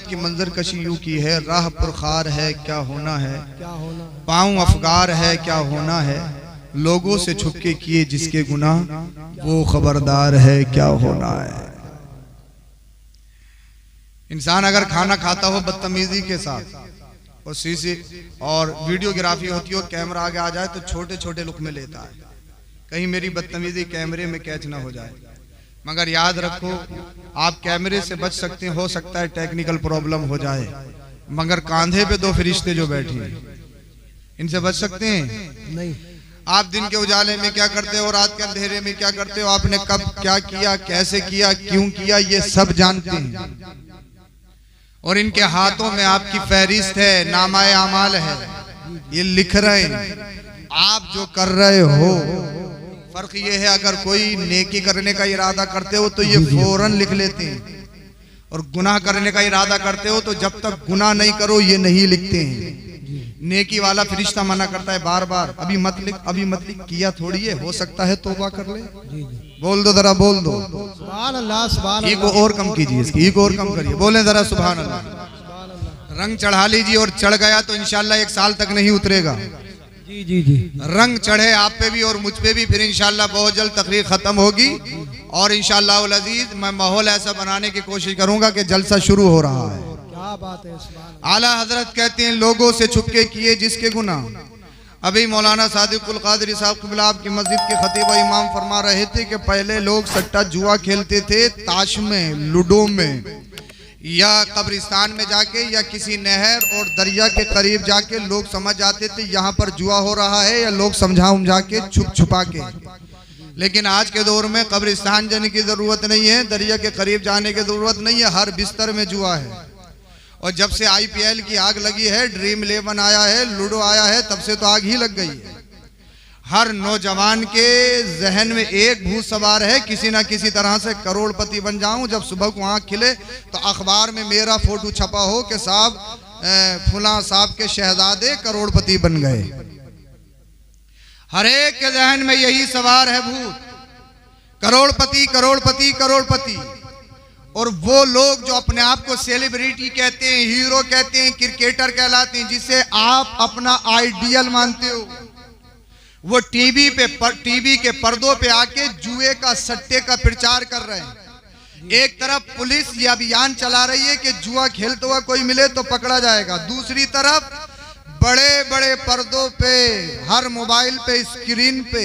की मंजर कशी यूं की है, राह पुरखार है क्या होना है, पाँव अफगार है क्या होना है, लोगों से छुपके किए जिसके गुनाह वो खबरदार है क्या होना है। इंसान अगर खाना खाता हो बदतमीजी के साथ और सीसी और वीडियोग्राफी होती हो, कैमरा आगे आ जाए तो छोटे छोटे लुक़्मे लेता है, कहीं मेरी बदतमीजी कैमरे में कैच ना हो जाए। मगर याद रखो, आप कैमरे से बच सकते हैं, हो सकता है टेक्निकल प्रॉब्लम हो जाए, मगर कांधे पे दो फरिश्ते जो बैठे हैं इनसे बच सकते हैं नहीं। आप दिन के उजाले में क्या करते हो, रात के अंधेरे में क्या करते हो, आपने कब क्या किया, कैसे किया, क्यों किया, ये सब जानते हैं। और इनके हाथों में आपकी फहरिस्त है, नामाए अमाल है, ये लिख रहे हैं आप जो कर रहे हो। फर्क ये है, अगर कोई नेकी करने का इरादा करते हो तो ये फौरन लिख लेते हैं, और गुनाह करने का इरादा करते हो तो जब तक गुनाह नहीं करो ये नहीं लिखते हैं। नेकी वाला फरिश्ता मना करता है बार बार, अभी मत लिख, अभी मत लिख, किया थोड़ी है, हो सकता है तौबा कर ले। बोल दो जरा, बोल दो सुभान अल्लाह, सुभान अल्लाह। ईगो और कम कीजिए, इसकी ईगो और कम करिए, बोले जरा सुभान अल्लाह। रंग चढ़ा लीजिए, और चढ़ गया तो इंशाल्लाह 1 साल तक नहीं उतरेगा। जी जी जी, रंग चढ़े आप पे भी और मुझ पे भी, फिर इंशाल्लाह बहुत जल्द तकरीर खत्म होगी, और इंशाल्लाह उल अजीज मैं माहौल ऐसा बनाने की कोशिश करूंगा कि जलसा शुरू हो रहा है। क्या बात है। आला हजरत कहते हैं लोगों से छुपके किए जिसके गुनाह। अभी मौलाना सादिकुल कादरी साहब क़िबला आपकी मस्जिद के खतीब व इमाम फरमा रहे थे कि पहले लोग सट्टा जुआ खेलते थे, ताश में, लूडो में, या कब्रिस्तान में जाके या किसी नहर और दरिया के करीब जाके लोग समझ जाते थे यहाँ पर जुआ हो रहा है, या लोग समझा उमझा के छुप छुपा के। लेकिन आज के दौर में कब्रिस्तान जाने की जरूरत नहीं है, दरिया के करीब जाने की जरूरत नहीं है, हर बिस्तर में जुआ है। और जब से IPL की आग लगी है, ड्रीम 11 आया है, लूडो आया है, तब से तो आग ही लग गई है। हर नौजवान के जहन में एक भूत सवार है, किसी ना किसी तरह से करोड़पति बन जाऊं। जब सुबह को आँख खिले तो अखबार में मेरा फोटो छपा हो कि साहब फुला साहब के शहजादे करोड़पति बन गए। हर एक के जहन में यही सवार है भूत, करोड़पति करोड़पति करोड़पति। और वो लोग जो अपने आप को सेलिब्रिटी कहते हैं, हीरो कहते हैं, क्रिकेटर कहलाते हैं, जिसे आप अपना आइडियल मानते हो, वो टीवी के पर्दों पे आके जुए का, सट्टे का प्रचार कर रहे हैं। एक तरफ पुलिस ये अभियान चला रही है कि जुआ खेलता हुआ कोई मिले तो पकड़ा जाएगा, दूसरी तरफ बड़े बड़े पर्दों पे, हर मोबाइल पे, स्क्रीन पे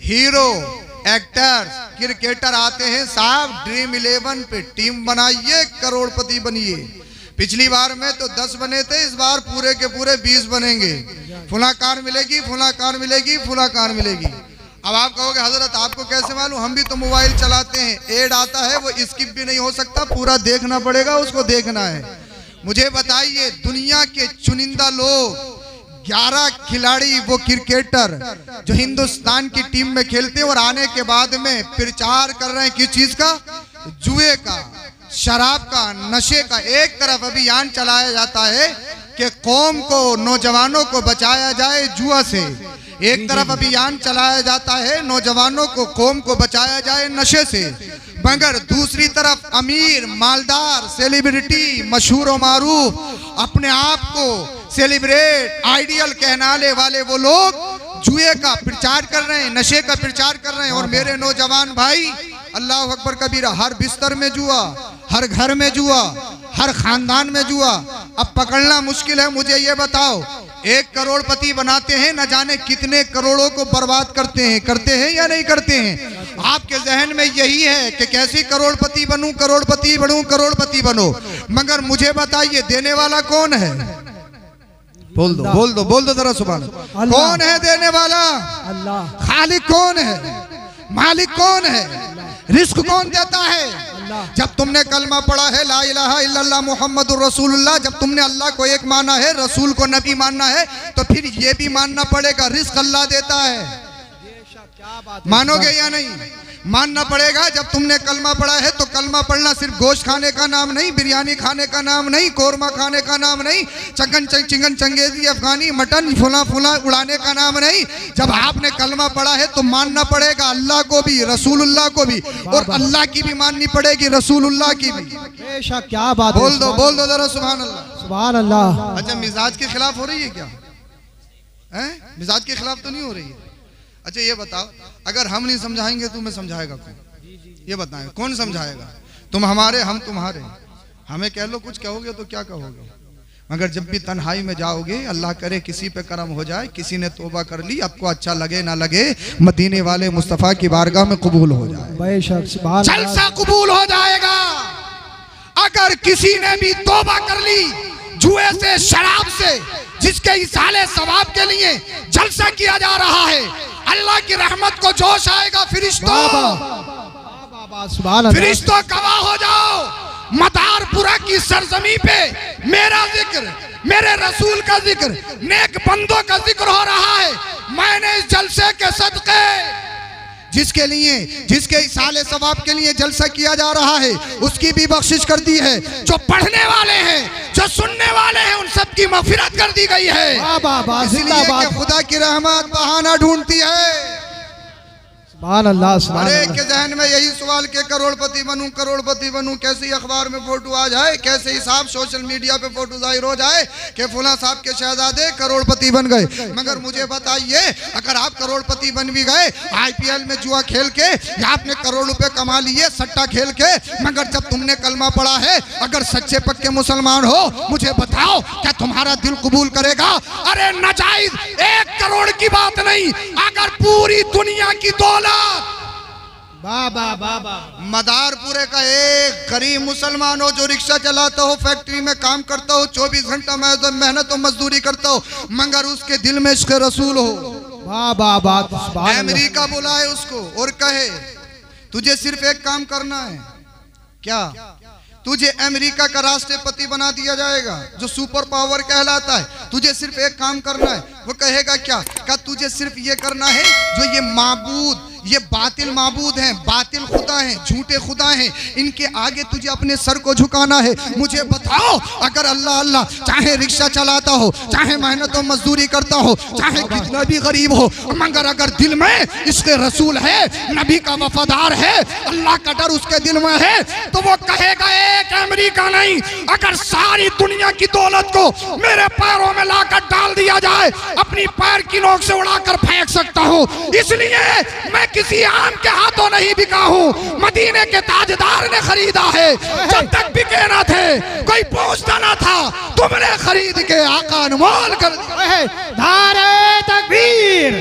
हीरो, एक्टर्स, क्रिकेटर आते हैं, साहब ड्रीम 11 पे टीम बनाइए, करोड़पति बनिए। पिछली बार में तो 10 बने थे, इस बार पूरे के पूरे 20 बनेंगे। फुला कार मिलेगी, फुला कार मिलेगी, फुला कार मिलेगी। अब आप कहोगे हजरत आपको कैसे मालूम, हम भी तो मोबाइल चलाते हैं, एड आता है, वो स्किप भी नहीं हो सकता, पूरा देखना पड़ेगा, उसको देखना है। मुझे बताइए, दुनिया के चुनिंदा लोग 11 खिलाड़ी, वो क्रिकेटर जो हिंदुस्तान की टीम में खेलते हैं और आने के बाद में प्रचार कर रहे हैं किस चीज का, जुए का, शराब का, नशे का। एक तरफ अभियान चलाया जाता है कि कौम को, नौजवानों को बचाया जाए जुआ से, एक तरफ अभियान चलाया जाता है नौजवानों को, कौम को बचाया जाए नशे से, मगर दूसरी तरफ अमीर, मालदार, सेलिब्रिटी, मशहूर और मारूफ, अपने आप को सेलिब्रेट, आइडियल कहनाने वाले वो लोग जुए का प्रचार कर रहे हैं, नशे का प्रचार कर रहे हैं। और मेरे नौजवान भाई, अल्लाह अकबर कबीरा, हर बिस्तर में जुआ, हर घर में जुआ, हर खानदान में जुआ। अब पकड़ना मुश्किल है। मुझे ये बताओ, 1 करोड़पति बनाते हैं, न जाने कितने करोड़ों को बर्बाद करते हैं या नहीं करते हैं। आपके जहन में यही है कि कैसे करोड़पति बनूं, करोड़पति बनूं, करोड़पति बनो, मगर मुझे बताइए देने वाला कौन है? बोल दो, बोल दो, बोल दो जरा सुभान अल्लाह। कौन है देने वाला? अल्लाह। खालिक कौन है? मालिक कौन है? रिस्क कौन देता है? जब तुमने कलमा पढ़ा है ला इलाहा इल्लल्लाह मुहम्मदुर रसूलुल्लाह, जब तुमने अल्लाह को एक माना है, रसूल को नबी मानना है, तो फिर ये भी मानना पड़ेगा रिस्क अल्लाह देता है। मानोगे या नहीं? मानना पड़ेगा। जब तुमने कलमा पढ़ा है तो कलमा पढ़ना सिर्फ गोश्त खाने का नाम नहीं, बिरयानी खाने का नाम नहीं, कोरमा खाने का नाम नहीं, चिकन चंगेजी अफगानी मटन फुला फुला उड़ाने का नाम नहीं। जब आपने कलमा पढ़ा है तो मानना पड़ेगा अल्लाह को भी, रसूलुल्लाह को भी, और अल्लाह की भी माननी पड़ेगी, रसूलुल्लाह की भी। बेशक, क्या बात है। बोल दो जरा सुभान अल्लाह, सुभान अल्लाह। अच्छा, मिजाज के खिलाफ हो रही है क्या? हैं? मिजाज के खिलाफ तो नहीं हो रही है? अच्छा ये बताओ, अगर हम नहीं समझाएंगे तुम्हें समझाएगा कौन? ये बताएं, कौन समझाएगा? तुम हमारे, हम तुम्हारे। हमें कह लो कुछ कहोगे तो क्या कहोगे? मगर जब भी तन्हाई में जाओगे, अल्लाह करे किसी पे करम हो जाए, किसी ने तौबा कर ली, आपको अच्छा लगे ना लगे, मदीने वाले मुस्तफ़ा की बारगाह में कबूल हो जाए, बेशक, सुभान अल्लाह। जलसा कबूल हो जाएगा। अगर किसी ने भी तौबा कर ली जुए से, शराब से, जिसके इसाले सवाब के लिए जलसा किया जा रहा है, अल्लाह की रहमत को जोश आएगा। फरिश्तों फरिश्तों गवाह हो जाओ, मदारपुरा की सरजमी पे मेरा जिक्र, मेरे रसूल का जिक्र, नेक बंदों का जिक्र हो रहा है। मैंने इस जलसे के सदके, जिसके लिए, जिसके इसाले सवाब के लिए जलसा किया जा रहा है, उसकी भी बख्शिश कर दी है। जो पढ़ने वाले हैं, जो सुनने वाले हैं, उन सब की मगफिरत कर दी गई है। इसलिए कि खुदा की रहमत बहाना ढूंढती है। सुभान अल्लाह। अरे के जहन में यही सवाल के करोड़पति बनूं, करोड़पति बनूं, कैसे अखबार में फोटो आ जाए, कैसे हिसाब सोशल मीडिया पे फोटो जाहिर हो जाए कि फुला साहब के शहजादे करोड़पति बन गए। मगर मुझे बताइए, अगर आप करोड़पति बन भी गए IPL में जुआ खेल के, या आपने करोड़ रुपए कमा लिए सट्टा खेल के, मगर जब तुमने कलमा पढ़ा है, अगर सच्चे पक्के मुसलमान हो, मुझे बताओ क्या तुम्हारा दिल कबूल करेगा? अरे नाजायज 1 करोड़ की बात नहीं, अगर पूरी दुनिया की दौलत, बाबा बाबा, मदारपुरे का एक गरीब मुसलमान हो जो रिक्शा चलाता हो, फैक्ट्री में काम करता हो, 24 घंटा मेहनत और मजदूरी करता हो, मगर उसके दिल में इश्क़ रसूल हो, अमेरिका बुलाए उसको और कहे तुझे सिर्फ एक काम करना है, क्या? तुझे अमेरिका का राष्ट्रपति बना दिया जाएगा, जो सुपर पावर कहलाता है। तुझे सिर्फ एक काम करना है। वो कहेगा क्या? तुझे सिर्फ ये करना है, जो ये माबूद, ये बातिल माबूद हैं, बातिल खुदा हैं, झूठे खुदा हैं, इनके आगे तुझे अपने सर को झुकाना है। मुझे बताओ, अगर अल्लाह अल्लाह चाहे रिक्शा चलाता हो, चाहे मेहनत और मजदूरी करता हो, चाहे कितना भी गरीब हो, मगर अगर दिल में इसके रसूल है, नबी का वफादार है, अल्लाह का डर उसके दिल में है, तो वो कहेगा एक अमेरिका नहीं, अगर सारी दुनिया की दौलत को मेरे पैरों में लाकर डाल दिया जाए, अपनी पैर की नोक से उड़ाकर फेंक सकता हूँ। इसलिए मैं किसी आम के हाथों नहीं बिका हूँ, मदीने के ताजदार ने खरीदा है। जब तक बिके ना थे, कोई पूछता ना था, तुमने खरीद के आका अनमोल कर दिया। नारे तकबीर,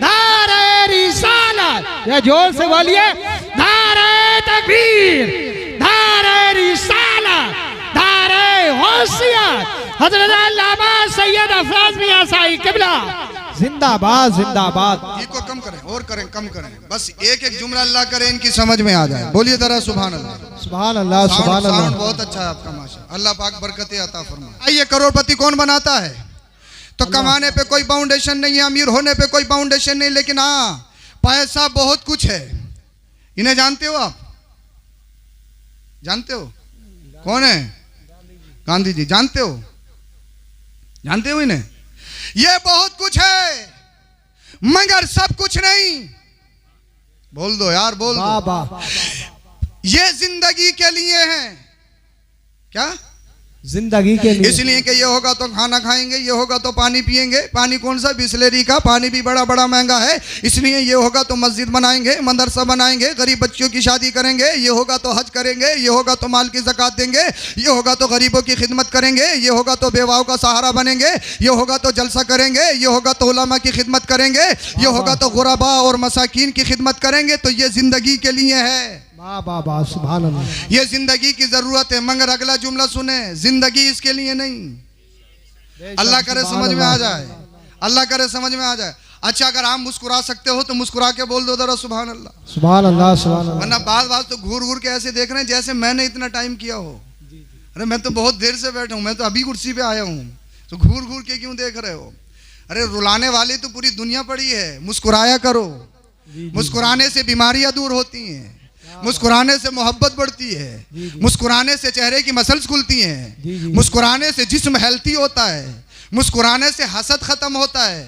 नारे रिसालत, या जोर से बोलिए, नारे तकबीर, नारे रिसालत, नारे होशियत, हज़रत अल्लामा सैयद अफराज मियां साई किबला जिंदाबाद जिंदाबाद। इनको कम करें और करें, कम करें, बस एक एक जुमला अल्लाह करे इनकी समझ में आ जाए। बोलिए जरा सुभान अल्लाह, सुभान अल्लाह, सुभान अल्लाह। बहुत अच्छा है आपका, माशा अल्लाह पाक बरकतें अता फरमाए। आइए, करोड़पति कौन बनाता है? तो कमाने पे कोई फाउंडेशन नहीं है, अमीर होने पे कोई फाउंडेशन नहीं, लेकिन हाँ, पैसा बहुत कुछ है। इन्हें जानते हो आप? जानते हो कौन है? गांधी जी। जानते हो? जानते हो इन्हें? ये बहुत कुछ है, मगर सब कुछ नहीं। बोल दो यार, बोल दो। ये जिंदगी के लिए है। क्या? जिंदगी के लिए। इसलिए कि ये होगा तो खाना खाएंगे, ये होगा तो पानी पिएंगे। पानी कौन सा? बिस्लेरी का पानी भी बड़ा बड़ा महंगा है। इसलिए ये होगा तो मस्जिद बनाएंगे, मदरसा बनाएंगे, गरीब बच्चियों की शादी करेंगे, ये होगा तो हज करेंगे, ये होगा तो माल की ज़कात देंगे, ये होगा तो गरीबों की खिदमत करेंगे, ये होगा तो बेवाओं का सहारा बनेंगे, ये होगा तो जलसा करेंगे, ये होगा तो उलमा की खिदमत करेंगे, ये होगा तो गुरबा और मसाकीन की खिदमत करेंगे। तो ये जिंदगी के लिए है। सुभान अल्लाह। ये जिंदगी की जरूरत है, मगर अगला जुमला सुने, जिंदगी इसके लिए नहीं। अल्लाह करे समझ में आ जाए, अल्लाह करे समझ में आ जाए। अच्छा, अगर आप मुस्कुरा सकते हो तो मुस्कुरा के बोल दो जरा सुभान अल्लाह, सुभान अल्लाह, सुभान अल्लाह। वरना बात तो घूर घूर के ऐसे देख रहे हैं जैसे मैंने इतना टाइम किया हो। अरे मैं तो बहुत देर से बैठा हूँ, मैं तो अभी कुर्सी पे आया हूँ, तो घूर घूर के क्यों देख रहे हो? अरे रुलाने वाली तो पूरी दुनिया पड़ी है, मुस्कुराया करो। मुस्कुराने से बीमारियां दूर होती हैं, मुस्कुराने से मोहब्बत बढ़ती है, मुस्कुराने से चेहरे की मसल्स खुलती हैं, मुस्कुराने से जिस्म हेल्थी होता है, मुस्कुराने से हसद खत्म होता है।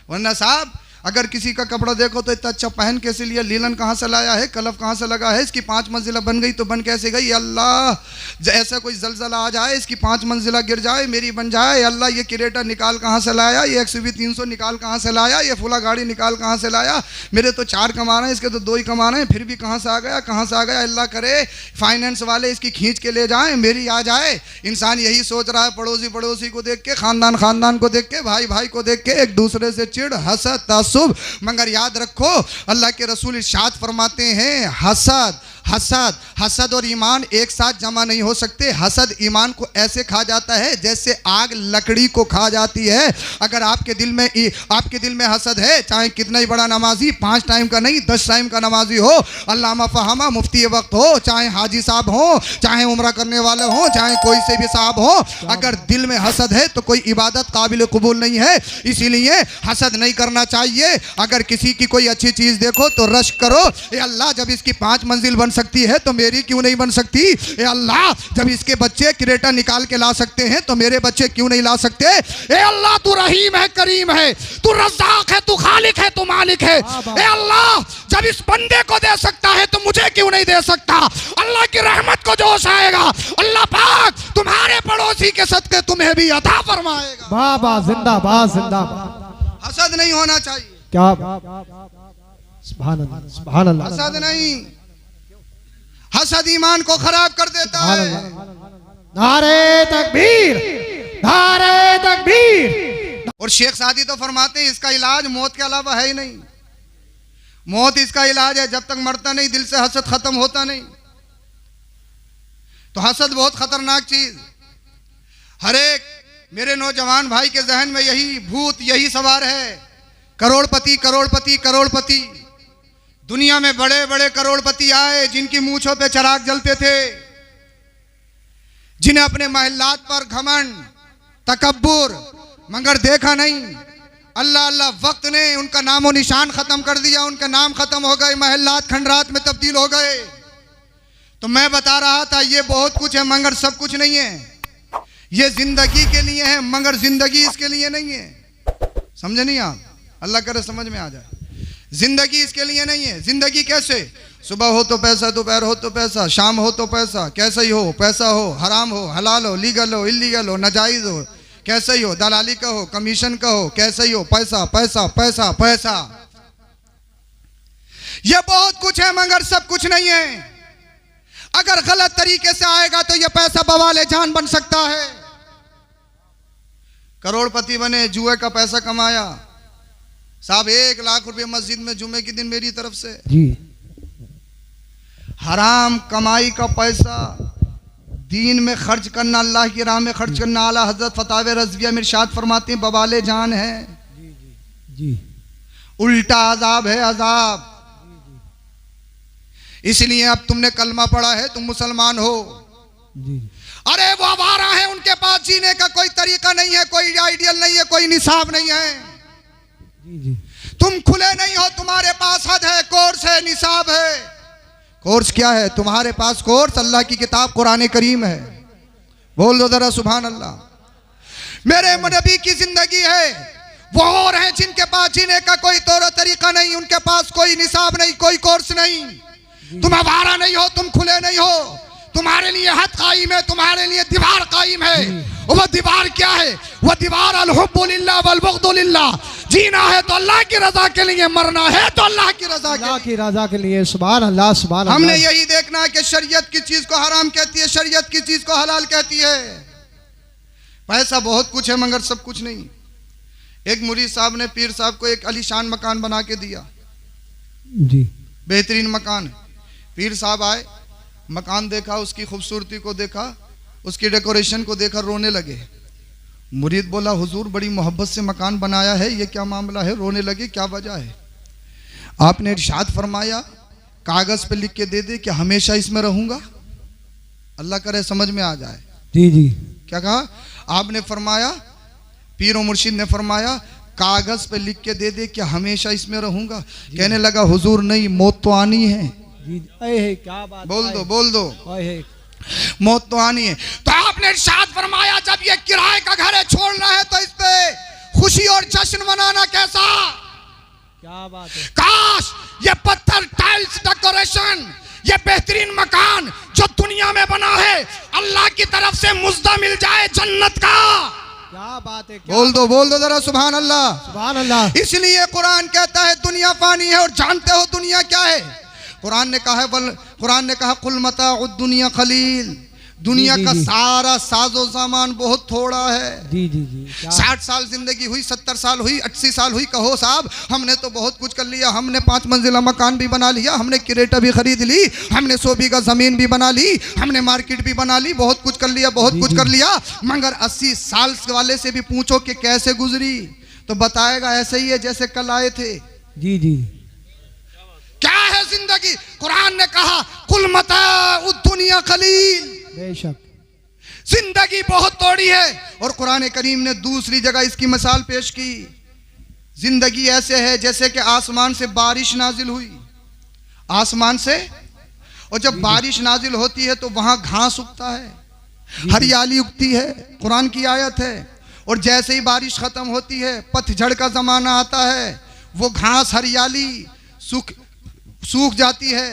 वरना साहब अगर किसी का कपड़ा देखो तो इतना अच्छा पहन कैसे लिया, लीलन कहाँ से लाया है, कलफ कहाँ से लगा है, इसकी 5 मंजिला बन गई तो बन कैसे गई, अल्लाह ऐसा कोई जलजला आ जाए इसकी 5 मंजिला गिर जाए मेरी बन जाए, अल्लाह ये क्रेटा निकाल कहाँ से लाया, ये XUV 300 निकाल कहाँ से लाया, ये फुला गाड़ी निकाल कहाँ से लाया, मेरे तो 4 कमा रहे हैं इसके तो 2 ही कमा रहे हैं, फिर भी कहाँ से आ गया, कहाँ से आ गया, अल्लाह करे फाइनेंस वाले इसकी खींच के ले जाएं मेरी आ जाए। इंसान यही सोच रहा है, पड़ोसी को देख के, खानदान को देख के, भाई को देख के एक दूसरे से चिढ़ हसद तासुब। मगर याद रखो अल्लाह के रसूल इरशाद फरमाते हैं हसद और ईमान एक साथ जमा नहीं हो सकते। हसद ईमान को ऐसे खा जाता है जैसे आग लकड़ी को खा जाती है। अगर आपके दिल में हसद है, चाहे कितना ही बड़ा नमाजी, 5 टाइम का नहीं 10 टाइम का नमाजी हो, अल्लामा फहामा मुफ्ती वक्त हो, चाहे हाजी साहब हो, चाहे उम्रा करने वाले हो, चाहे कोई से भी साहब हो, अगर दिल में हसद है तो कोई इबादत काबिल कबूल नहीं है। इसीलिए हसद नहीं करना चाहिए। अगर किसी की कोई अच्छी चीज देखो तो रश करो, ए अल्लाह जब इसकी 5 मंजिल बन सकती है तो मेरी क्यों नहीं बन सकती, ए अल्लाह जब इसके बच्चे क्रेटा निकाल के ला सकते हैं तो मेरे बच्चे क्यों नहीं ला सकते। ए अल्लाह तू रहीम है, करीम है, तू रज़्ज़ाक़ है, तू खालिक है, तू मालिक है। ए अल्लाह जब इस बंदे को दे सकता है तो मुझे क्यों नहीं दे सकता। अल्लाह की रहमत को जोश आएगा, अल्लाह पाक तुम्हारे पड़ोसी के सदके तुम्हें भी अता फरमाएगा। बाबा जिंदाबाद जिंदाबाद। हसद नहीं होना चाहिए। क्या सुभान अल्लाह। हसद नहीं, हसद ईमान को खराब कर देता है। नारे तकबीर, नारे तकबीर। और शेख सादी तो फरमाते हैं इसका इलाज मौत के अलावा है ही नहीं। मौत इसका इलाज है, जब तक मरता नहीं दिल से हसद खत्म होता नहीं। तो हसद बहुत खतरनाक चीज। हर एक मेरे नौजवान भाई के जहन में यही भूत यही सवार है, करोड़पति करोड़पति करोड़पति। दुनिया में बड़े बड़े करोड़पति आए जिनकी मूंछों पे चिराग जलते थे, जिन्हें अपने महल्लात पर घमंड तकब्बुर, मगर देखा नहीं अल्लाह अल्लाह वक्त ने उनका नामो निशान खत्म कर दिया, उनका नाम खत्म हो गए, महल्लात खंडरात में तब्दील हो गए। तो मैं बता रहा था ये बहुत कुछ है मगर सब कुछ नहीं है। ये जिंदगी के लिए है मगर जिंदगी इसके लिए नहीं है। समझे नहीं आप? अल्लाह करे समझ में आ जाए। जिंदगी इसके लिए नहीं है। जिंदगी कैसे? सुबह हो तो पैसा, दोपहर हो तो पैसा, शाम हो तो पैसा, कैसा ही हो, पैसा हो, हराम हो, हलाल हो, लीगल हो, इलीगल हो, नाजायज हो, कैसा ही हो, दलाली का हो, कमीशन का हो, कैसा ही हो, पैसा पैसा पैसा पैसा। ये बहुत कुछ है मगर सब कुछ नहीं है। अगर गलत तरीके से आएगा तो ये पैसा बवाले जान बन सकता है। करोड़पति बने, जुए का पैसा कमाया, साहब 1 लाख रुपए मस्जिद में जुमे के दिन मेरी तरफ से जी। हराम कमाई का पैसा दीन में खर्च करना, अल्लाह की राह में खर्च करना, आला हजरत फतावे रज़विया में इरशाद फरमाते हैं बवाले जान है जी। उल्टा अजाब है अजाब। इसलिए अब तुमने कलमा पढ़ा है, तुम मुसलमान हो जी। अरे वो आवारा है, उनके पास जीने का कोई तरीका नहीं है, कोई आइडियल नहीं है, कोई निसाब नहीं है। जी। तुम खुले नहीं हो, तुम्हारे पास हद है, कोर्स है, निसाब है। कोर्स क्या है तुम्हारे पास? कोर्स अल्लाह की किताब कुरान करीम है। बोल दो जरा सुभान अल्लाह। मेरे नबी की जिंदगी है। वो और हैं जिनके पास जीने का कोई तौर तरीका नहीं, उनके पास कोई निसाब नहीं, कोई कोर्स नहीं। तुम आवारा नहीं हो, तुम खुले नहीं हो, तुम्हारे लिए हद कायम है, तुम्हारे लिए दीवार कायम है। वो दीवार क्या है? वो दीवार अल-हुब्बु लिल्लाह वल बुग़्दु लिल्लाह। जीना है तो अल्लाह की रजा के लिए, मरना है तो अल्लाह की रजा के लिए। सुभान अल्लाह सुभान अल्लाह। हमने यही देखना है कि शरीयत की चीज को हराम कहती है, शरीयत की चीज को हलाल कहती है। पैसा बहुत कुछ है मगर सब कुछ नहीं। एक मुरीद साहब ने पीर साहब को एक आलीशान मकान बना के दिया जी, बेहतरीन मकान। पीर साहब आए, मकान देखा, उसकी खूबसूरती को देखा, उसकी डेकोरेशन को देखा, रोने लगे। मुरीद बोला हुजूर बड़ी मोहब्बत से मकान बनाया है, ये क्या मामला है, रोने लगे, क्या वजह है? आपने इरशाद फरमाया कागज पे लिख के दे दे कि हमेशा इसमें रहूंगा। अल्लाह करे समझ में आ जाए। जी जी। क्या कहा आपने? फरमाया, पीर और मुर्शिद ने फरमाया कागज पे लिख के दे दे क्या हमेशा इसमें रहूंगा? कहने लगा हुजूर नहीं, मौत तो आनी है। जी अये क्या बात, बोल दो मौत तो आनी है। तो आपने इरशाद फरमाया जब ये किराए का घर है छोड़ना है तो इस पे खुशी और जश्न मनाना कैसा? क्या बात है। काश ये पत्थर टाइल्स डेकोरेशन, ये बेहतरीन मकान जो दुनिया में बना है अल्लाह की तरफ से मुज्जा मिल जाए जन्नत का। क्या बात है। बोल दो जरा सुभान अल्लाह। सुभान अल्लाह। इसलिए कुरान कहता है दुनिया फानी है। और जानते हो दुनिया क्या है? कुरान ने कहा कुल मताउद दुनिया खलील, दुनिया का सारा साजो सामान बहुत थोड़ा है। जी 60 साल जिंदगी हुई, 70 साल हुई, 80 साल हुई, कहो साहब हमने तो बहुत कुछ कर लिया। हमने 5 मंजिला मकान भी बना लिया, हमने क्रेटा भी खरीद ली, हमने 100 बीघा जमीन भी बना ली, हमने मार्केट भी बना ली, बहुत कुछ कर लिया, बहुत कुछ कर लिया। मगर 80 साल वाले से भी पूछो कि कैसे गुजरी तो बताएगा ऐसे ही है जैसे कल आए थे। जी क्या है जिंदगी? कुरान ने कहा कुल मताउद दुनिया खलील, बेशक जिंदगी बहुत थोड़ी है। और कुरान करीम ने दूसरी जगह इसकी मिसाल पेश की। जिंदगी ऐसे है जैसे कि आसमान से बारिश नाजिल हुई, आसमान से, और जब बारिश नाजिल होती है तो वहां घास उगता है, हरियाली उगती है, कुरान की आयत है। और जैसे ही बारिश खत्म होती है, पतझड़ का जमाना आता है, वो घास हरियाली सूख जाती है,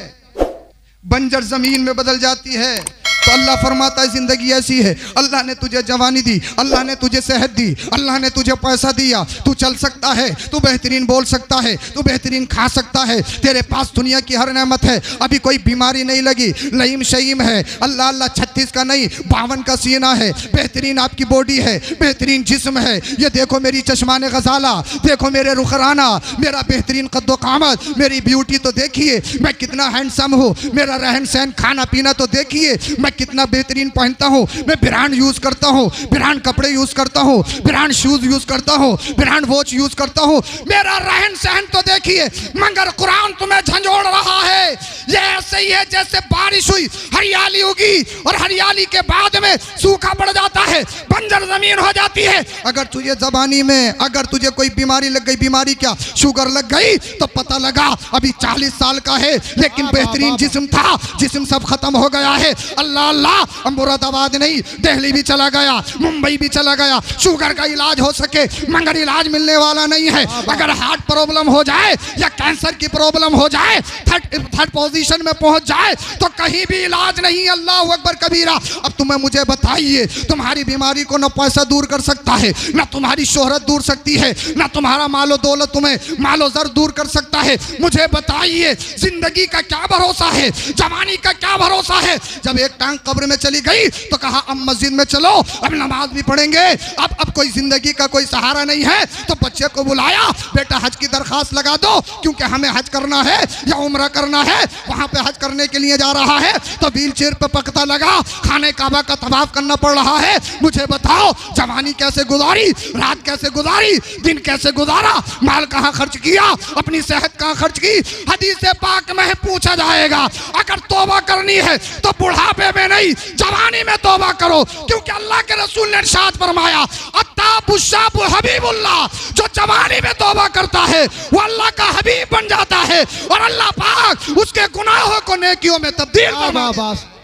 बंजर जमीन में बदल जाती है। तो अल्लाह फरमाता है जिंदगी ऐसी है। अल्लाह ने तुझे जवानी दी, अल्लाह ने तुझे सेहत दी, अल्लाह ने तुझे पैसा दिया, तू चल सकता है, तू बेहतरीन बोल सकता है, तू बेहतरीन खा सकता है, तेरे पास दुनिया की हर नेमत है, अभी कोई बीमारी नहीं लगी, लईम शईम है, अल्लाह अल्लाह 36 का नहीं 52 का सीना है, बेहतरीन आपकी बॉडी है, बेहतरीन जिस्म है। ये देखो मेरी चश्माने गजाला, देखो मेरे रुखराना, मेरा बेहतरीन कद्दो कामत, मेरी ब्यूटी तो देखिए, मैं कितना हैंडसम हूँ, मेरा रहन सहन खाना पीना तो देखिए, मैं कितना बेहतरीन पहनता हूँ, मैं ब्रांड यूज करता हूँ, ब्रांड कपड़े यूज करता हूँ, ब्रांड शूज यूज करता हूँ, ब्रांड वॉच यूज करता हूँ, मेरा रहन सहन तो देखिए। मगर कुरान तुम्हें झंझोड़ रहा है। ये ऐसे ही है जैसे बारिश हुई, हरियाली होगी और हरियाली के बाद में सूखा पड़ जाता है, बंजर जमीन हो जाती है। अगर तुझे जबानी में अगर तुझे कोई बीमारी लग गई, बीमारी क्या शुगर लग गई, तो पता लगा अभी 40 साल का है लेकिन बेहतरीन जिस्म था, जिस्म सब खत्म हो गया है। अल्लाह अल्लाह, मुरादाबाद नहीं दिल्ली भी चला गया, मुंबई भी चला गया, शुगर का इलाज हो सके मगर इलाज मिलने वाला नहीं है। अगर हार्ट प्रॉब्लम हो जाए या कैंसर की प्रॉब्लम हो जाए, थर्ड पोजीशन में पहुंच जाए तो कहीं भी इलाज नहीं। अल्लाह अकबर कबीरा। अब तुम्हें मुझे बताइए, तुम्हारी बीमारी को न पैसा दूर कर सकता है, न तुम्हारी शोहरत दूर सकती है, न तुम्हारा मालो दौलत तुम्हें मालो जर दूर कर सकता है। मुझे बताइए जिंदगी का क्या भरोसा है, जवानी का क्या भरोसा है? जब एक टांग कब्र में चली गई तो कहा अब मस्जिद में चलो, अब नमाज भी पढ़ेंगे। अब कोई जिंदगी का कोई सहारा नहीं है तो बच्चे को बुलाया, बेटा हज की दरखास्त लगा दो क्योंकि हमें हज करना है या उम्रा करना है, वहां पे हज करने के लिए जा रहा है। तो व्हील चेयर पे पकता लगा, खाने काबा का तवाफ करना पड़ रहा है। मुझे बताओ जवानी कैसे गुजारी, रात कैसे गुजारी, दिन कैसे गुजारा, माल कहाँ खर्च किया, अपनी सेहत कहाँ खर्च की? हदीस पाक में पूछा जाएगा। अगर तौबा करनी है तो बुढ़ापे में नहीं, जवानी में तौबा करो, क्योंकि अल्लाह के रसूल ने इरशाद फरमाया अत्ताबुशाबु हबीबुल्लाह, जो जवानी में तौबा करता है वो अल्लाह का हबीब बन जाता है और अल्लाह पाक उसके गुनाहों को नेकियों में तब्दील फरमाता है।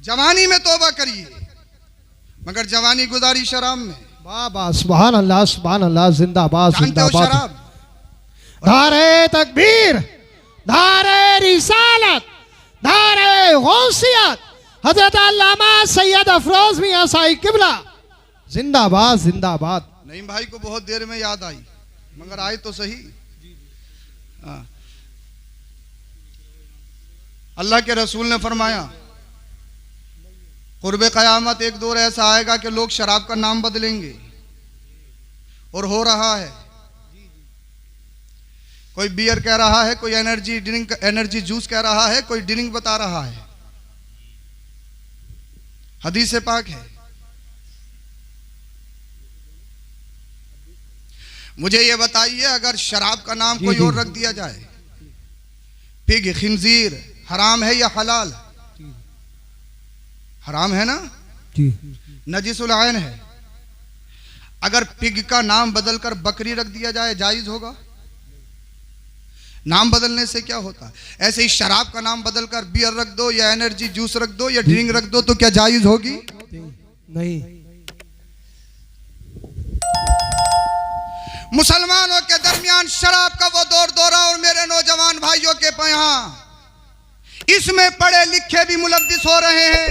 जवानी में तौबा करिए मगर जवानी गुजारी शराब में। वाह सुभान अल्लाह, सुभान अल्लाह, जिंदाबाद जिंदाबाद। शराब, नारे तकबीर, नारे रिसालत, नारे गौसियत, हजरत अल्लामा सैयद अफरोज मियां साई किबला, जिंदाबाद जिंदाबाद। नईम भाई को बहुत देर में याद आई मगर आए तो सही। अल्लाह के रसूल ने फरमाया कुर्बे क़यामत एक दौर ऐसा आएगा कि लोग शराब का नाम बदलेंगे और हो रहा है। कोई बियर कह रहा है, कोई एनर्जी ड्रिंक, एनर्जी जूस कह रहा है, कोई ड्रिंक बता रहा है। हदीस पाक है। मुझे ये बताइए अगर शराब का नाम कोई और रख दिया जाए, पिग, खिंजीर हराम है या हलाल? हराम है ना जी, नजिसुल आयन है। अगर पिग का नाम बदलकर बकरी रख दिया जाए जायज होगा? नाम बदलने से क्या होता है? ऐसे ही शराब का नाम बदलकर बियर रख दो या एनर्जी जूस रख दो या ड्रिंक रख दो तो क्या जायज होगी? नहीं। मुसलमानों के दरमियान शराब का वो दौर दौरा और मेरे नौजवान भाइयों के यहां इसमें पढ़े लिखे भी मुलव्विस हो रहे हैं।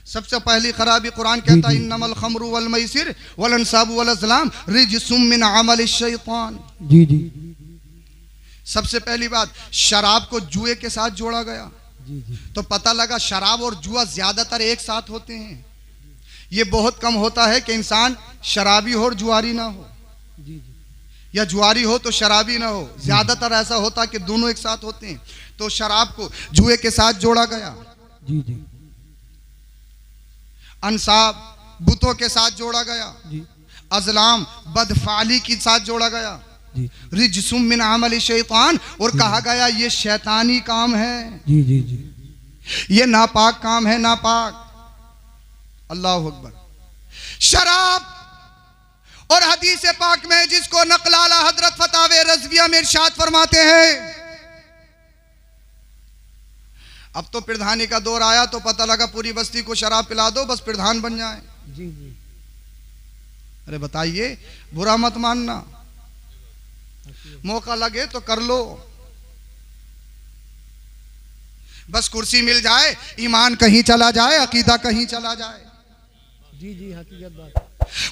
सबसे पहली खराबी कुरान कहता है इन्नमल खमरु वल मैसिर वल अंसाबु वल अज़लाम रिजसुम मिन अमल शैतान। जी जी। सबसे पहली बात, शराब को जुए के साथ जोड़ा गया। जी जी। तो पता लगा शराब और जुआ ज्यादातर एक साथ होते हैं। ये बहुत कम होता है कि इंसान शराबी हो और जुआरी ना हो, जी जी। या जुआरी हो तो शराबी ना हो। ज्यादातर ऐसा होता कि दोनों एक साथ होते हैं। तो शराब को जुए के साथ जोड़ा गया, जी जी। अंसाब बुतों के साथ जोड़ा गया, जी। अज़लाम बदफाली के साथ जोड़ा गया, जी रिजसुम मिन अमल शैतान, और कहा गया ये शैतानी काम है, जी जी जी। ये नापाक काम है, नापाक। अल्लाह अकबर। शराब और हदीस पाक में जिसको नकलाला हजरत फतावे रज़विया में इरशाद फरमाते हैं, अब तो प्रधानी का दौर आया तो पता लगा पूरी बस्ती को शराब पिला दो बस प्रधान बन जाए। जी जी। अरे बताइए, बुरा मत मानना, मौका लगे तो कर लो, बस कुर्सी मिल जाए, ईमान कहीं चला जाए, अकीदा कहीं चला जाए। जी जी, हकीकत बात।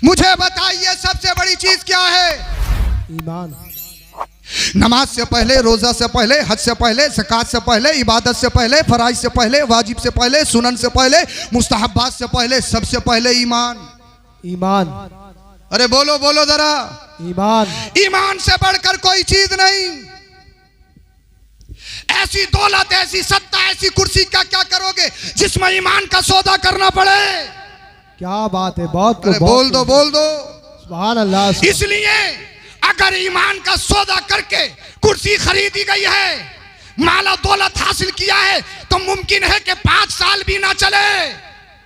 मुझे बताइए सबसे बड़ी चीज क्या है? ईमान। नमाज से पहले, रोजा से पहले, हज से पहले, ज़कात से पहले, इबादत से पहले, फराइज से पहले, वाजिब से पहले, सुनन से पहले, मुस्तहब्बात से पहले, सबसे पहले ईमान। ईमान। अरे बोलो बोलो जरा, ईमान। ईमान से बढ़कर कोई चीज नहीं। ऐसी दौलत, ऐसी सत्ता, ऐसी कुर्सी का क्या करोगे जिसमें ईमान का सौदा करना पड़े? क्या बात है, बहुत। अरे बोल दो बोल दो, सुभान अल्लाह। इसलिए अगर ईमान का सौदा करके कुर्सी खरीदी गई है, माला दौलत हासिल किया है, तो मुमकिन है कि 5 साल भी ना चले।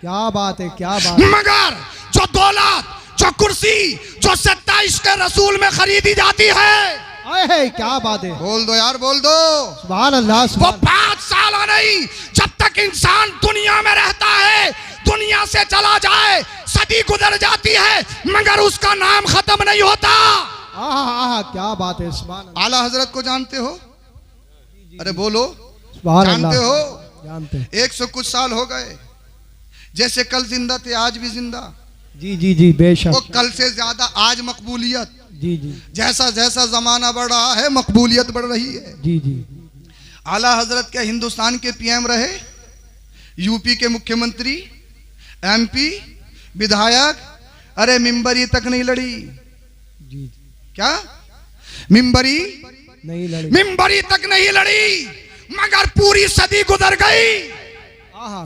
क्या बात है, क्या बात। मगर जो दौलत, जो कुर्सी, जो सत्ता इश्क़ रसूल में खरीदी जाती है, अरे क्या बात है, बोल दो यार, बोल दो, सुभान अल्लाह। वो 5 साल नहीं, जब तक इंसान दुनिया में रहता है, दुनिया से चला जाए, सदी गुजर जाती है, मगर उसका नाम खत्म नहीं होता। आहा, क्या बात है, सुभान अल्लाह। आला हजरत को जानते हो? अरे बोलो, सुभान जानते अल्लाह। हो? जानते हैं। 100 कुछ साल हो गए, जैसे कल जिंदा थे आज भी जिंदा। जी जी जी, बेशक। वो कल से ज्यादा आज मकबूलियत, जी जी। जैसा जैसा जमाना बढ़ रहा है मकबूलियत बढ़ रही है। जी जी। आला हजरत क्या हिंदुस्तान के पीएम रहे, यूपी के मुख्यमंत्री, एमपी, विधायक, अरे मिंबरी तक नहीं लड़ी। जी। क्या मिंबरी नहीं लड़ी, मिंबरी तक नहीं लड़ी, मगर पूरी सदी गुजर गई। आहा,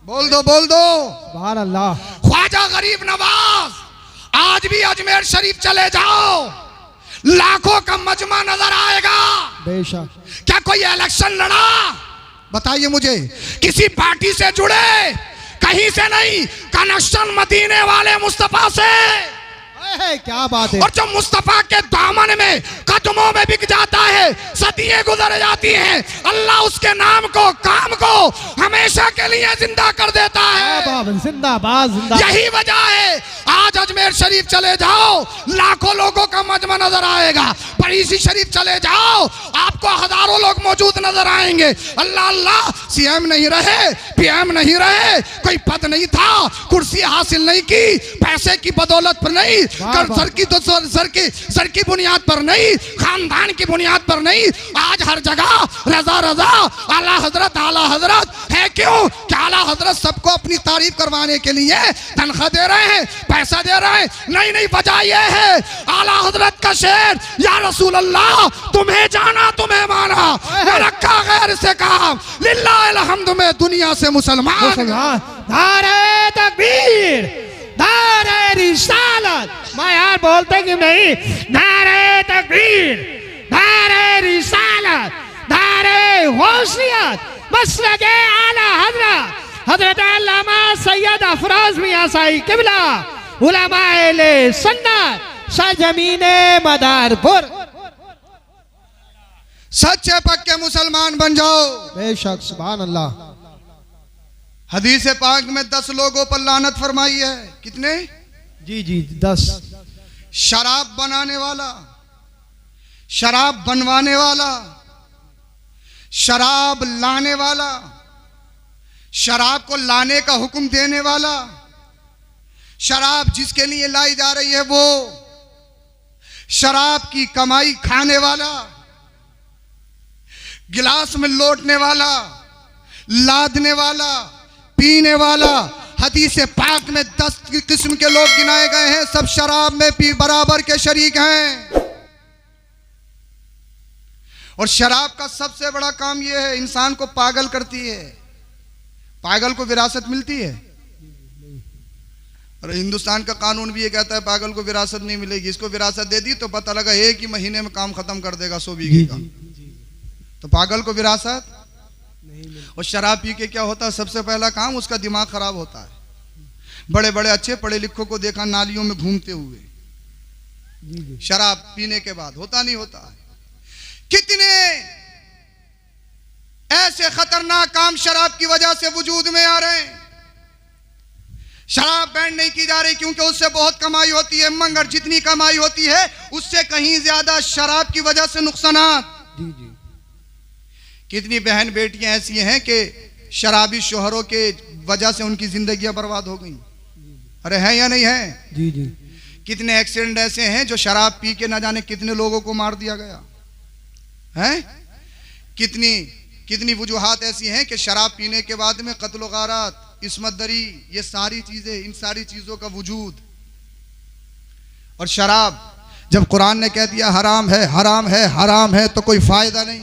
बोल दो बोल दो, सुभान अल्लाह। ख्वाजा गरीब नवाज, आज भी अजमेर शरीफ चले जाओ, लाखों का मजमा नजर आएगा। बेशक। क्या कोई इलेक्शन लड़ा? बताइए मुझे, किसी पार्टी से जुड़े? कहीं से नहीं, कनेक्शन मदीने वाले मुस्तफा से। क्या बात है। और जो मुस्तफा के दामन में, कदमों में बिक जाता है, सदियां गुजर जाती हैं, अल्लाह उसके नाम को, काम को हमेशा के लिए जिंदा कर देता है। जिंदाबाद, जिंदाबाद। यही वजह है आज अजमेर शरीफ चले जाओ, लाखों लोगों का मजमा नजर आएगा। परीसी शरीफ चले जाओ, आपको हजारों लोग मौजूद नजर आएंगे। अल्लाह अल्लाह, सीएम नहीं रहे, पीएम नहीं रहे, कोई पद नहीं था, कुर्सी हासिल नहीं की, पैसे की बदौलत पर नहीं, सर की बुनियाद पर नहीं, खानदान की बुनियाद पर नहीं, आज हर जगह रजा रजा, आला हजरत है। क्यों? क्या आला हजरत सबको अपनी तारीफ करवाने के लिए तनख्वाह दे रहे हैं, पैसा दे रहे हैं? नहीं नहीं, वजह यह है आला हजरत का शेर, या रसूल अल्लाह, तुम्हें जाना तुम्हें माना, रखा गैर से काम, लिल्लाहिल हम्द में दुनिया से मुसलमान। नारे तकबीर, नारे रिसालत। मैं यार बोलते क्यों नहीं? नारे तकबीर, नारे रिसालत, नारे गौसियत, मसलके आला हजरत, हजरत अल्लामा सैयद अफरोज मियां साई किबला उलमाए सुन्नत सरजमीने मदारपुर। सच्चे पक्के मुसलमान बन जाओ। बेशक सुभान अल्लाह। हदीस पाक में 10 लोगों पर लानत फरमाई है। कितने? जी जी 10। शराब बनाने वाला, शराब बनवाने वाला, शराब लाने वाला, शराब को लाने का हुक्म देने वाला, शराब जिसके लिए लाई जा रही है वो, शराब की कमाई खाने वाला, गिलास में लौटने वाला, लादने वाला, पीने वाला। हदीस पाक में 10 किस्म के लोग गिनाए गए हैं, सब शराब में पी बराबर के शरीक हैं। और शराब का सबसे बड़ा काम यह है, इंसान को पागल करती है। पागल को विरासत मिलती है? और हिंदुस्तान का कानून भी ये कहता है पागल को विरासत नहीं मिलेगी। इसको विरासत दे दी तो पता लगा एक ही महीने में काम खत्म कर देगा 100 बीघे का। तो पागल को विरासत नहीं। और शराब पी के क्या होता है? सबसे पहला काम उसका दिमाग खराब होता है। बड़े बड़े अच्छे पढ़े लिखों को देखा नालियों में घूमते हुए शराब पीने के बाद। होता नहीं होता है? कितने ऐसे खतरनाक काम शराब की वजह से वजूद में आ रहे हैं। शराब बैन नहीं की जा रही क्योंकि उससे बहुत कमाई होती है, मगर जितनी कमाई होती है उससे कहीं ज्यादा शराब की वजह से नुकसानात। कितनी बहन बेटियां ऐसी हैं कि शराबी शोहरों के वजह से उनकी जिंदगियां बर्बाद हो गई। अरे है या नहीं है? जी जी। कितने एक्सीडेंट ऐसे हैं जो शराब पी के ना जाने कितने लोगों को मार दिया गया है। कितनी वजूहात ऐसी हैं कि शराब पीने के बाद में कत्ल गारात, इस्मत दरी, ये सारी चीजें, इन सारी चीजों का वजूद। और शराब जब कुरान ने कह दिया हराम है, हराम है, हराम है, तो कोई फायदा नहीं,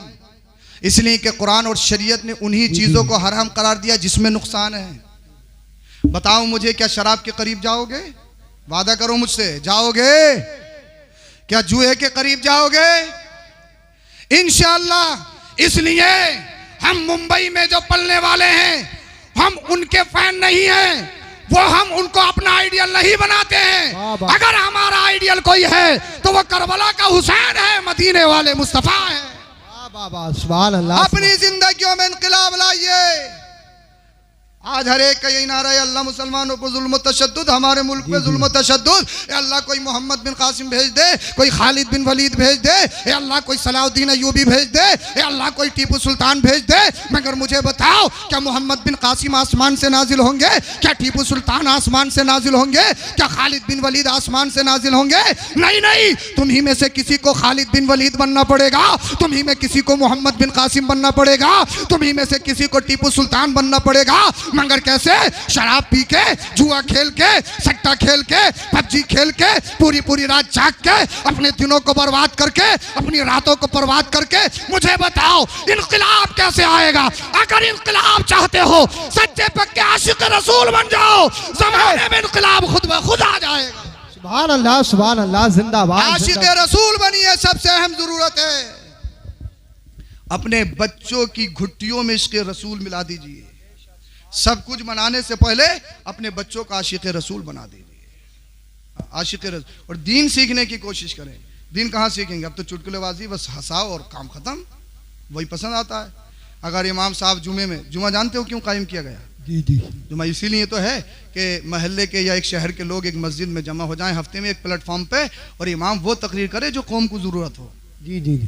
इसलिए कि कुरान और शरीयत ने उन्हीं चीजों को हराम करार दिया जिसमें नुकसान है। बताओ मुझे, क्या शराब के करीब जाओगे? वादा करो मुझसे, जाओगे? क्या जुए के करीब जाओगे? इंशाअल्लाह। इसलिए हम मुंबई में जो पलने वाले हैं, हम उनके फैन नहीं हैं, वो हम उनको अपना आइडियल नहीं बनाते हैं। अगर हमारा आइडियल कोई है तो वो करबला का हुसैन है, मदीने वाले मुस्तफा है। सुभान अल्लाह। अपनी जिंदगियों में इंकलाब लाइए। आज हर एक का यही नारा है, अल्लाह मुसलमानों पर जुल्म तशद्दुद, हमारे मुल्क पे जुल्म तशद्दुद। अल्लाह कोई मोहम्मद बिन कासिम भेज दे, कोई खालिद बिन वलीद भेज दे, अल्लाह कोई सलाउद्दीन अय्यूबी भेज दे, अल्लाह कोई टीपू सुल्तान भेज दे। मगर मुझे बताओ, क्या मोहम्मद बिन कासिम आसमान से नाजिल होंगे? क्या टीपू सुल्तान आसमान से नाजिल होंगे? क्या खालिद बिन वलीद आसमान से नाजिल होंगे? नहीं नहीं, तुम्ही में से किसी को खालिद बिन वलीद बनना पड़ेगा, तुम्ही में किसी को मोहम्मद बिन कासिम बनना पड़ेगा, तुम्ही में से किसी को टीपू सुल्तान बनना पड़ेगा। मगर कैसे? शराब पी के, जुआ खेल के, सट्टा खेल के, पबजी खेल के, पूरी पूरी रात जाग के, अपने दिनों को बर्बाद करके, अपनी रातों को बर्बाद करके। मुझे बताओ इनकलाब कैसे आएगा? अगर इनकलाब चाहते हो, सच्चे पक्के आशिक रसूल बन जाओ, ज़माने में इनकलाब खुद ब खुद आ जाएगा। सुभान अल्लाह, सुभान अल्लाह, जिंदाबाद। आशिक रसूल बनिए, सबसे अहम जरूरत है। अपने बच्चों की घुट्टियों में इश्क़ रसूल मिला दीजिए। सब कुछ बनाने से पहले अपने बच्चों का आशिक रसूल बना दीजिए। आशिक रसूल। और दीन सीखने की कोशिश करें। दीन कहाँ सीखेंगे? अब तो चुटकुलेबाजी, बस हंसाओ और काम खत्म, वही पसंद आता है। अगर इमाम साहब जुमे में, जुमा जानते हो क्यों कायम किया गया? जी जी। जुमा इसीलिए तो है कि महल्ले के या एक शहर के लोग एक मस्जिद में जमा हो जाएं हफ्ते में एक प्लेटफॉर्म पे, और इमाम वो तकरीर करे जो कौम को जरूरत हो। जी जी।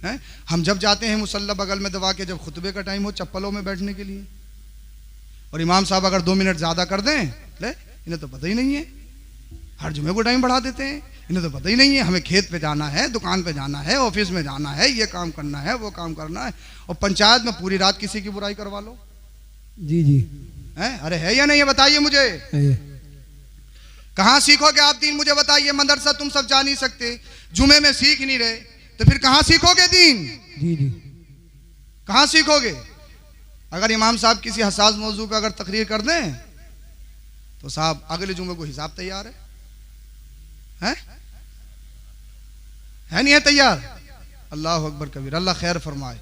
है? हम जब जाते हैं मुसल्ला बगल में दबा के, जब खुतबे का टाइम हो चप्पलों में बैठने के लिए, और इमाम साहब अगर 2 मिनट ज्यादा कर दें, ले इन्हें तो पता ही नहीं है, हर जुमे को टाइम बढ़ा देते हैं, इन्हें तो पता ही नहीं है हमें खेत पे जाना है, दुकान पे जाना है, ऑफिस में जाना है, ये काम करना है, वो काम करना है। और पंचायत में पूरी रात किसी की बुराई करवा लो। जी जी। है? अरे है या नहीं है? बताइए मुझे, कहाँ सीखोगे आप दीन? मुझे बताइए। मदरसा तुम सब जा नहीं सकते, जुमे में सीख नहीं रहे, तो फिर कहाँ सीखोगे दीन? जी जी। कहाँ सीखोगे? अगर इमाम साहब किसी हसास मौजू पे अगर तकरीर कर दें तो साहब अगले जुमे को हिसाब तैयार है? नहीं है तैयार? अल्लाह अकबर कबीर, अल्लाह खैर फरमाए।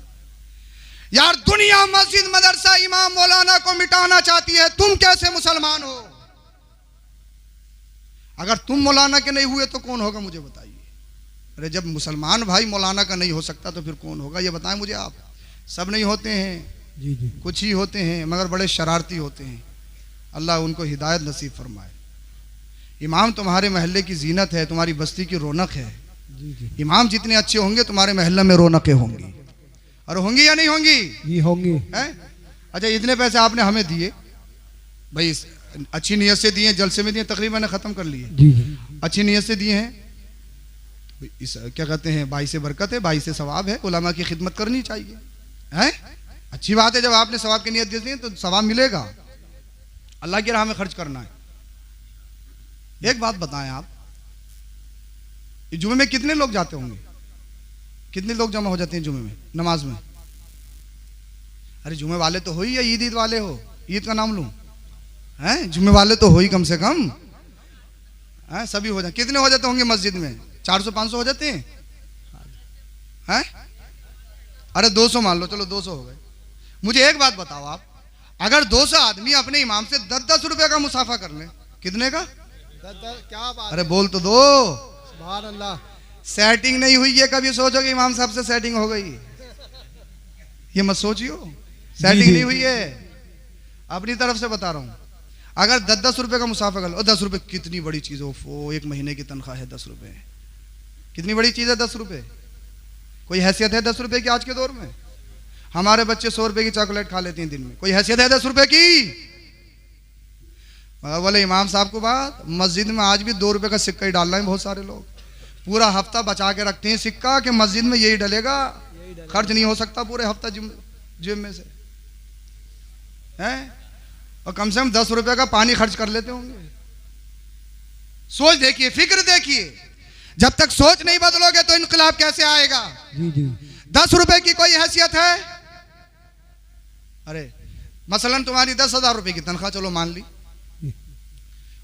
यार दुनिया मस्जिद मदरसा इमाम मौलाना को मिटाना चाहती है, तुम कैसे मुसलमान हो? अगर तुम मौलाना के नहीं हुए तो कौन होगा मुझे बताइए। अरे जब मुसलमान भाई मौलाना का नहीं हो सकता तो फिर कौन होगा, ये बताएं मुझे आप। सब नहीं होते हैं, जी जी कुछ ही होते हैं, मगर बड़े शरारती होते हैं। अल्लाह उनको हिदायत नसीब फरमाए। इमाम तुम्हारे महल्ले की जीनत है, तुम्हारी बस्ती की रौनक है। जी जी इमाम जितने अच्छे होंगे तुम्हारे महल्ले में रौनकें होंगी। और होंगी या नहीं होंगी? ये होंगे। हैं? अच्छा, इतने पैसे आपने हमें दिए भाई, अच्छी नीयत से दिए, जलसे में दिए, तकरीबन ख़त्म कर लिए, जी जी अच्छी नीयत से दिए हैं। इस क्या कहते हैं, भाई से बरकत है, भाई से सवाब है, उलमा की खिदमत करनी चाहिए। हैं? अच्छी बात है, जब आपने सवाब की नीयत दी तो सवाब मिलेगा। अल्लाह की राह में खर्च करना है। एक बात बताएं आप, जुमे में कितने लोग जाते होंगे? कितने लोग जमा हो जाते हैं जुमे में नमाज में? अरे जुमे वाले तो हो ही, या ईद वाले हो? ईद का नाम लूं? हैं? जुमे वाले तो हो ही कम से कम। हैं? सभी हो जाए। कितने हो जाते होंगे मस्जिद में? 400-500 हो जाते हैं? हैं? अरे 200 मान लो, चलो 200 हो गए। मुझे एक बात बताओ आप, अगर 200 आदमी अपने इमाम से 10-10 रुपए का मुसाफा कर ले, कितने का? क्या बात। अरे बोल तो दो। सुभान अल्लाह। सेटिंग नहीं हुई है, कभी सोचो कि इमाम साहब से सेटिंग हो गई, ये मत सोचियो। सेटिंग नहीं हुई है, अपनी तरफ से बता रहा हूं। अगर 10-10 रुपए का मुसाफा कर लो, 10 रुपए कितनी बड़ी चीज हो, वो 1 महीने की तनख्वाह है 10 रुपए, कितनी बड़ी चीज है 10 रुपए। कोई हैसियत है 10 रुपए की आज के दौर में? हमारे बच्चे 100 रुपए की चॉकलेट खा लेते हैं दिन में, कोई हैसियत है 10 रुपए की? बोले इमाम साहब को बात, मस्जिद में आज भी 2 रुपए का सिक्का ही डाल रहे हैं बहुत सारे लोग। पूरा हफ्ता बचा के रखते हैं सिक्का कि मस्जिद में यही डलेगा, खर्च नहीं हो सकता पूरे हफ्ता जिम में से, हैं? और कम से कम 10 रुपए का पानी खर्च कर लेते होंगे। सोच देखिए, फिक्र देखिए, जब तक सोच नहीं बदलोगे तो इनकलाब कैसे आएगा? जी जी 10 रुपए की कोई हैसियत है? अरे मसलन तुम्हारी 10,000 रुपए की तनख्वाह, चलो मान ली,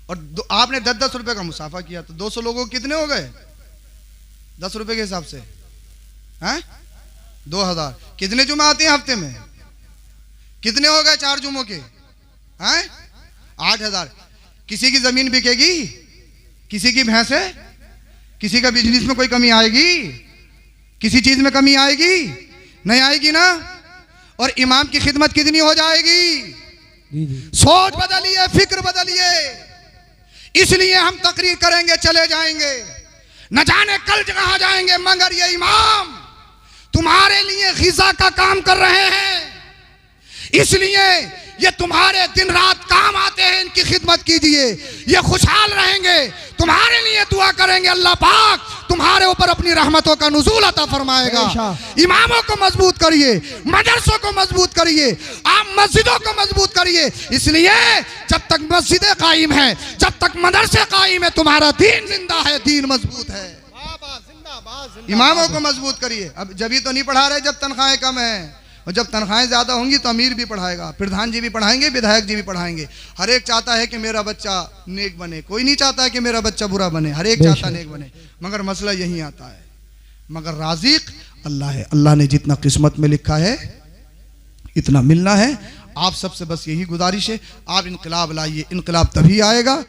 और आपने 10-10 रुपए का मुसाफा किया, तो 200 लोगों को कितने हो गए 10 रुपए के हिसाब से? हैं? 2000। कितने जुमे आते हैं हफ्ते में? कितने हो गए 4 जुमों के? हैं? 8000। किसी की जमीन बिकेगी? किसी की भैंस है? किसी का बिजनेस में कोई कमी आएगी? किसी चीज में कमी आएगी? नहीं आएगी ना। और इमाम की खिदमत कितनी हो जाएगी? जी जी सोच बदलिए, फिक्र बदलिए। इसलिए हम तकरीर करेंगे, चले जाएंगे, न जाने कल कहां जाएंगे, मगर ये इमाम तुम्हारे लिए ग़िज़ा का काम कर रहे हैं, इसलिए ये तुम्हारे दिन रात काम आते हैं, इनकी खिदमत कीजिए, ये खुशहाल रहेंगे, तुम्हारे लिए दुआ करेंगे, अल्लाह पाक तुम्हारे ऊपर अपनी रहमतों का नुज़ूल अता फरमाएगा। इमामों को मजबूत करिए, मदरसों को मजबूत करिए, आप मस्जिदों को मजबूत करिए। इसलिए जब तक मस्जिदें कायम हैं, जब तक मदरसे कायम है, तुम्हारा दीन जिंदा है, दीन मजबूत है। इमामों को मजबूत करिए। अब जब ही तो नहीं पढ़ा रहे जब तनख्वाहें कम है, और जब तनख्वाहें ज्यादा होंगी तो अमीर भी पढ़ाएगा, प्रधान जी भी पढ़ाएंगे, विधायक जी भी पढ़ाएंगे। हर एक चाहता है कि मेरा बच्चा नेक बने, कोई नहीं चाहता है कि मेरा बच्चा बुरा बने, हर एक चाहता नेक बने। मगर मसला यही आता है, मगर राज़िक अल्लाह है, अल्लाह ने जितना किस्मत में लिखा है इतना मिलना है। आप सबसे बस यही गुजारिश है, आप इनकलाब लाइए। इनकलाब तभी आएगा